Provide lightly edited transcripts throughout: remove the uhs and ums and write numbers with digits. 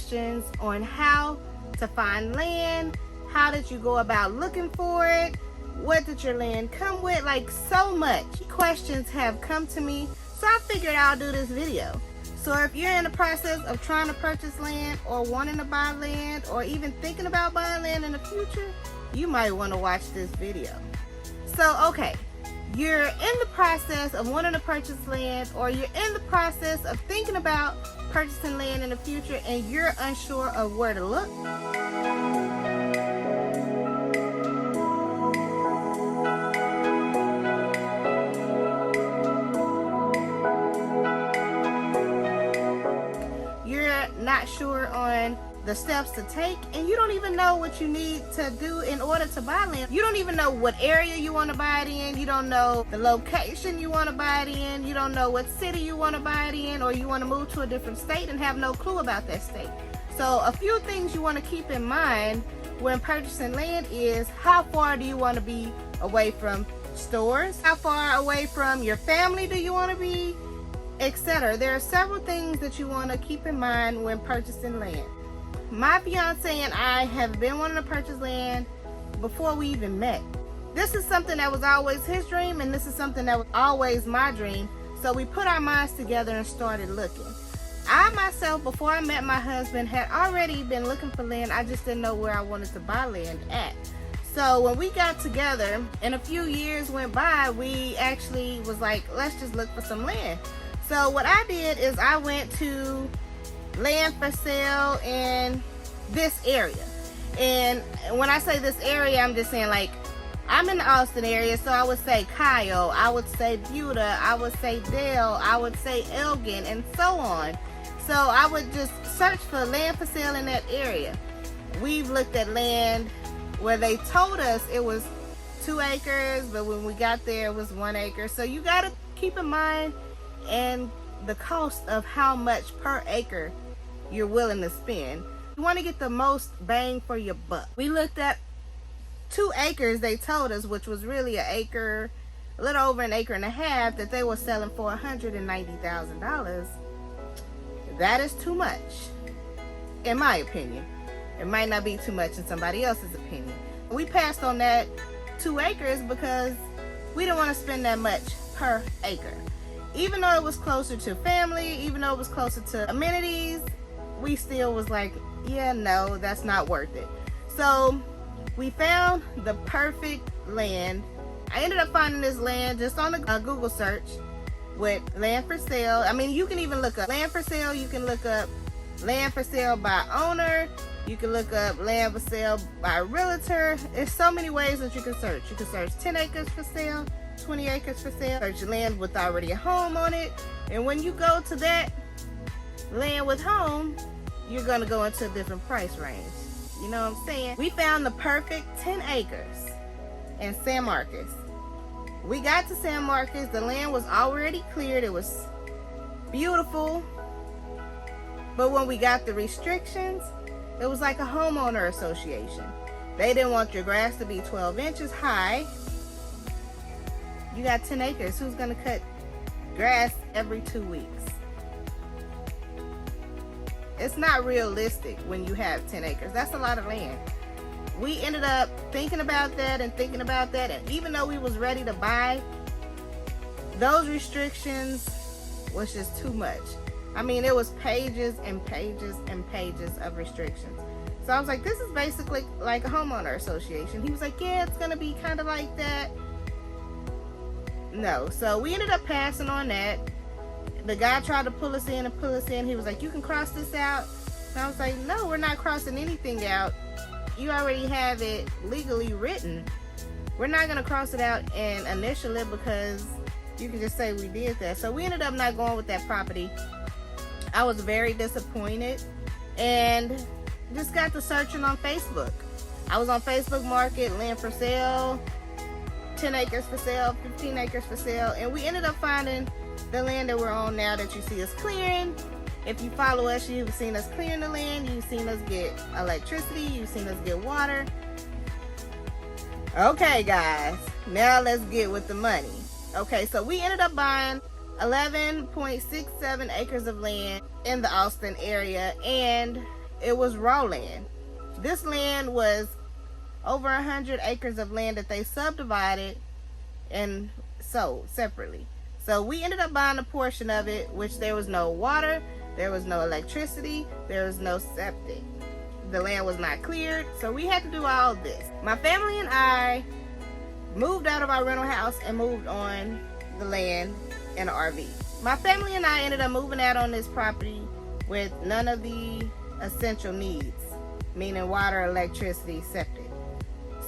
questions on how to find land. How did you go about looking for it? What did your land come with? Like, so much questions have come to me, so I figured I'll do this video. So if you're in the process of trying to purchase land or wanting to buy land or even thinking about buying land in the future, you might want to watch this video. So, okay, you're in the process of wanting to purchase land, or you're in the process of thinking about purchasing land in the future and you're unsure of where to look. You're not sure on the steps to take, and you don't even know what you need to do in order to buy land. You don't even know what area you want to buy it in. You don't know the location you want to buy it in. You don't know what city you want to buy it in, or you want to move to a different state and have no clue about that state. So a few things you want to keep in mind when purchasing land is, how far do you want to be away from stores? How far away from your family do you want to be? Etc. There are several things that you want to keep in mind when purchasing land. My fiance and I have been wanting to purchase land before we even met. This is something that was always his dream, and this is something that was always my dream. So we put our minds together and started looking. I myself, before I met my husband, had already been looking for land. I just didn't know where I wanted to buy land at. So when we got together and a few years went by, we actually was like, let's just look for some land. So what I did is I went to land for sale in this area. And when I say this area, I'm just saying, like, I'm in the Austin area, so I would say Kyle, I would say Buda, I would say Dale, I would say Elgin, and so on. So I would just search for land for sale in that area. We've looked at land where they told us it was 2 acres, but when we got there it was 1 acre. So you got to keep in mind and the cost of how much per acre you're willing to spend. You want to get the most bang for your buck. We looked at 2 acres, they told us, which was really an acre, a little over an acre and a half, that they were selling for $190,000. That is too much, in my opinion. It might not be too much in somebody else's opinion. We passed on that 2 acres because we didn't want to spend that much per acre. Even though it was closer to family, even though it was closer to amenities, we still was like, yeah, no, that's not worth it. So we found the perfect land. I ended up finding this land just on a Google search with land for sale. I mean, you can even look up land for sale. You can look up land for sale by owner. You can look up land for sale by realtor. There's so many ways that you can search. You can search 10 acres for sale, 20 acres for sale, search land with already a home on it. And when you go to that land with home, you're going to go into a different price range. You know what I'm saying? We found the perfect 10 acres in San Marcos. We got to San Marcos. The land was already cleared. It was beautiful. But when we got the restrictions, it was like a homeowner association. They didn't want your grass to be 12 inches high. You got 10 acres. Who's going to cut grass every 2 weeks? It's not realistic when you have 10 acres. That's a lot of land. We ended up thinking about that and thinking about that. And even though we was ready to buy, those restrictions was just too much. I mean, it was pages and pages and pages of restrictions. So I was like, this is basically like a homeowner association. He was like, yeah, it's going to be kind of like that. No. So we ended up passing on that. The guy tried to pull us in and pull us in. He was like, you can cross this out. And I was like, no, we're not crossing anything out. You already have it legally written. We're not going to cross it out and initial it because you can just say we did that. So we ended up not going with that property. I was very disappointed and just got to searching on Facebook. I was on Facebook Market, land for sale, 10 acres for sale, 15 acres for sale, and we ended up finding the land that we're on now that you see us clearing. If you follow us, you've seen us clearing the land, you've seen us get electricity, you've seen us get water. Okay guys, now let's get with the money. Okay, so we ended up buying 11.67 acres of land in the Austin area, and it was raw land. This land was over 100 acres of land that they subdivided and sold separately. So we ended up buying a portion of it, which there was no water, there was no electricity, there was no septic. The land was not cleared, so we had to do all of this. My family and I moved out of our rental house and moved on the land in an RV. My family and I ended up moving out on this property with none of the essential needs, meaning water, electricity, septic.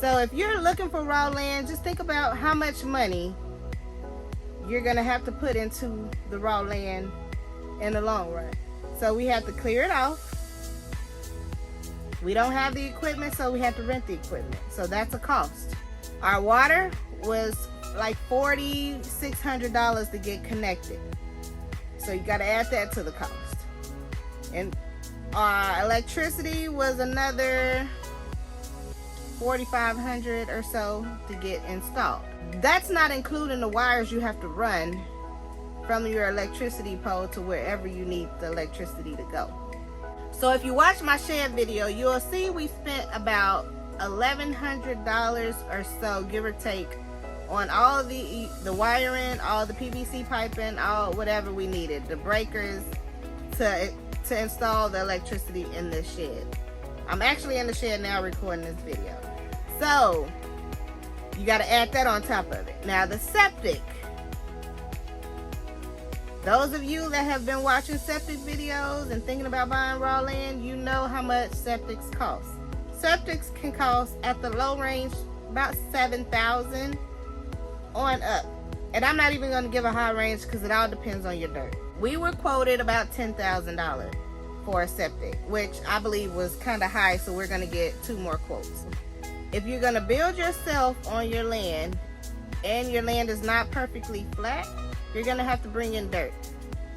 So if you're looking for raw land, just think about how much money you're gonna have to put into the raw land in the long run. So we have to clear it off. We don't have the equipment, so we have to rent the equipment. So that's a cost. Our water was like $4,600 to get connected. So you gotta add that to the cost. And our electricity was another $4,500 or so to get installed. That's not including the wires you have to run from your electricity pole to wherever you need the electricity to go. So if you watch my shed video, you'll see we spent about $1,100 or so, give or take, on all the wiring, all the PVC piping, all whatever we needed, the breakers to install the electricity in this shed. I'm actually in the shed now recording this video. So you got to add that on top of it. Now the septic. Those of you that have been watching septic videos and thinking about buying raw land, you know how much septics cost. Septics can cost at the low range about $7,000 on up. And I'm not even going to give a high range because it all depends on your dirt. We were quoted about $10,000 for a septic, which I believe was kind of high, so we're going to get 2 more quotes. If you're going to build yourself on your land and your land is not perfectly flat, you're going to have to bring in dirt.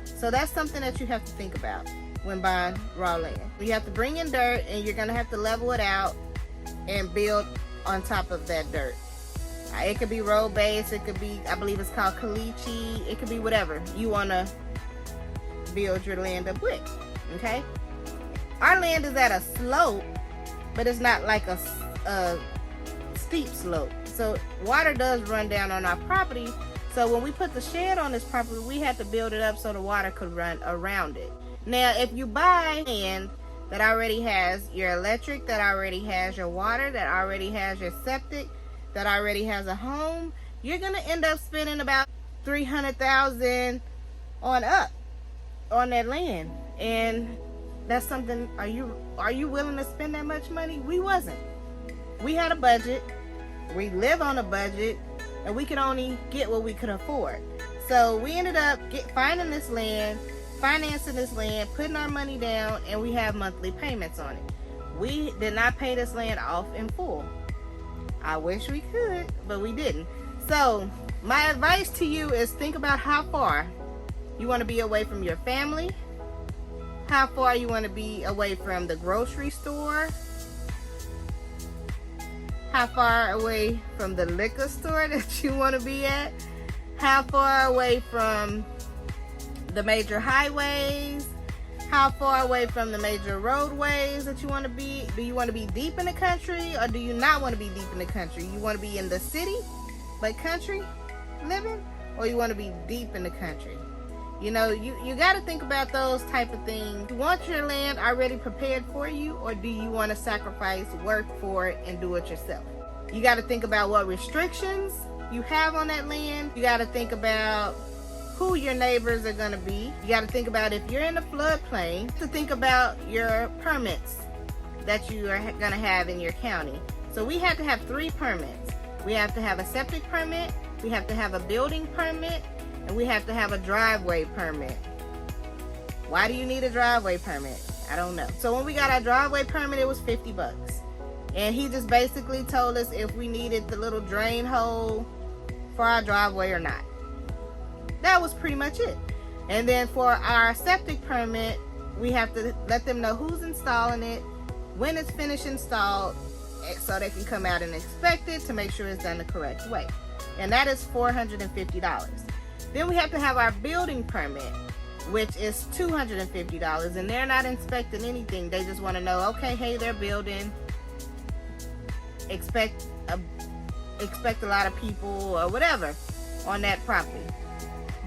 So that's something that you have to think about when buying raw land. You have to bring in dirt, and you're going to have to level it out and build on top of that dirt. It could be road base, it could be, I believe it's called caliche, it could be whatever you want to build your land up with, okay? Our land is at a slope, but it's not like a steep slope. So water does run down on our property. So when we put the shed on this property, we had to build it up so the water could run around it. Now, if you buy land that already has your electric, that already has your water, that already has your septic, that already has a home, you're gonna end up spending about $300,000 on up on that land. And that's something, are you willing to spend that much money? We wasn't. We had a budget, we live on a budget, and we could only get what we could afford. So we ended up finding this land, financing this land, putting our money down, and we have monthly payments on it. We did not pay this land off in full. I wish we could, but we didn't. So my advice to you is think about how far you want to be away from your family, how far you want to be away from the grocery store, how far away from the liquor store that you want to be at, how far away from the major highways, how far away from the major roadways that you want to be. Do you want to be deep in the country, or do you not want to be deep in the country? You want to be in the city but country living, or you want to be deep in the country? You know, you got to think about those type of things. You want your land already prepared for you, or do you want to sacrifice, work for it, and do it yourself? You got to think about what restrictions you have on that land. You got to think about who your neighbors are going to be. You got to think about if you're in a floodplain, to think about your permits that you are going to have in your county. So we have to have 3 permits. We have to have a septic permit, we have to have a building permit, and we have to have a driveway permit. Why do you need a driveway permit? I don't know. So when we got our driveway permit, it was $50. And he just basically told us if we needed the little drain hole for our driveway or not. That was pretty much it. And then for our septic permit, we have to let them know who's installing it, when it's finished installed, so they can come out and inspect it to make sure it's done the correct way. And that is $450. Then we have to have our building permit. which is $250, and they're not inspecting anything. They just want to know, okay, hey, they're building, expect a lot of people or whatever on that property.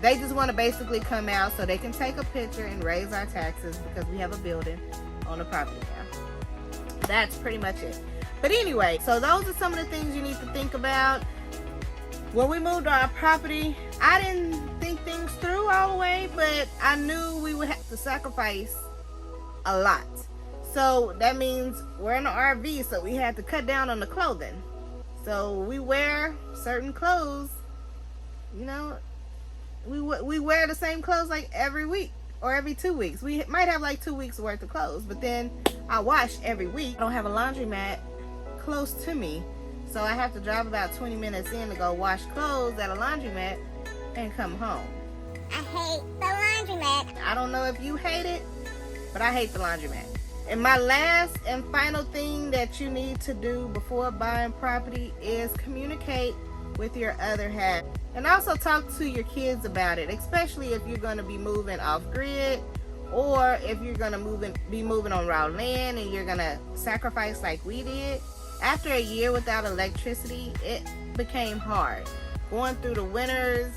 They just want to basically come out so they can take a picture and raise our taxes because we have a building on the property now. That's pretty much it. But anyway, so those are some of the things you need to think about. When we moved our property, I didn't think things through all the way, but I knew we would have to sacrifice a lot. So that means we're in an RV, so we had to cut down on the clothing. So we wear certain clothes, you know, we wear the same clothes like every week or every 2 weeks. We might have like 2 weeks worth of clothes, but then I wash every week. I don't have a laundromat close to me, so I have to drive about 20 minutes in to go wash clothes at a laundromat and come home. I hate the laundromat. I don't know if you hate it, but I hate the laundromat. And my last and final thing that you need to do before buying property is communicate with your other half. And also talk to your kids about it, especially if you're going to be moving off grid, or if you're going to be moving on raw land and you're going to sacrifice like we did. After a year without electricity, it became hard. Going through the winters,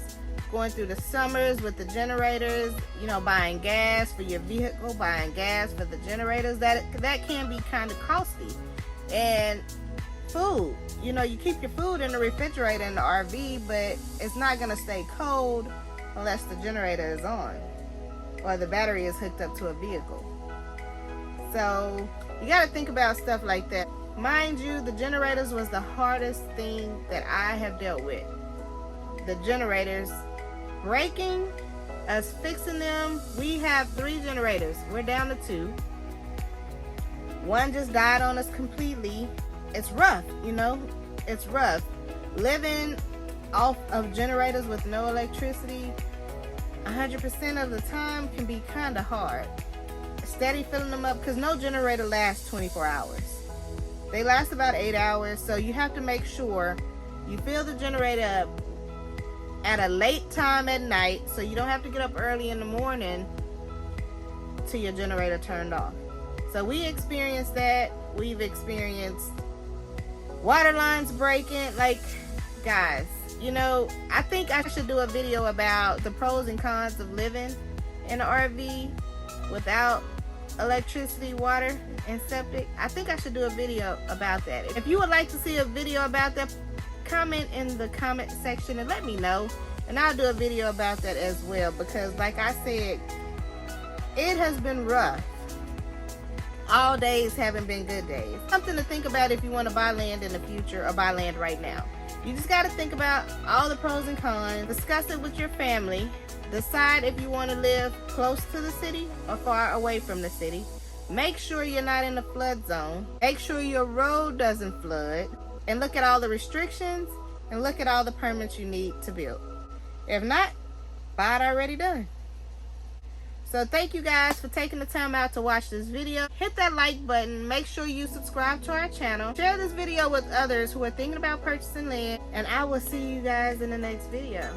going through the summers with the generators, you know, buying gas for your vehicle, buying gas for the generators, that can be kind of costly. And food, you know, you keep your food in the refrigerator in the RV, but it's not going to stay cold unless the generator is on or the battery is hooked up to a vehicle. So you got to think about stuff like that. Mind you, the generators was the hardest thing that I have dealt with. The generators breaking, us fixing them. We have 3 generators. We're down to 2. One just died on us completely. It's rough, you know, it's rough. Living off of generators with no electricity 100% of the time can be kind of hard. Steady filling them up, because no generator lasts 24 hours. They last about 8 hours, so you have to make sure you fill the generator up at a late time at night, so you don't have to get up early in the morning till your generator turned off. So we experienced that. We've experienced water lines breaking. Like, guys, you know, I think I should do a video about the pros and cons of living in an RV without electricity, water, and septic. I think I should do a video about that. If you would like to see a video about that, comment in the comment section and let me know, and I'll do a video about that as well, because like I said, it has been rough. All days haven't been good days. Something to think about if you want to buy land in the future or buy land right now. You just got to think about all the pros and cons, discuss it with your family, decide if you want to live close to the city or far away from the city. Make sure you're not in the flood zone. Make sure your road doesn't flood, and look at all the restrictions and look at all the permits you need to build. If not, buy it already done. So thank you guys for taking the time out to watch this video. Hit that like button. Make sure you subscribe to our channel. Share this video with others who are thinking about purchasing land. And I will see you guys in the next video.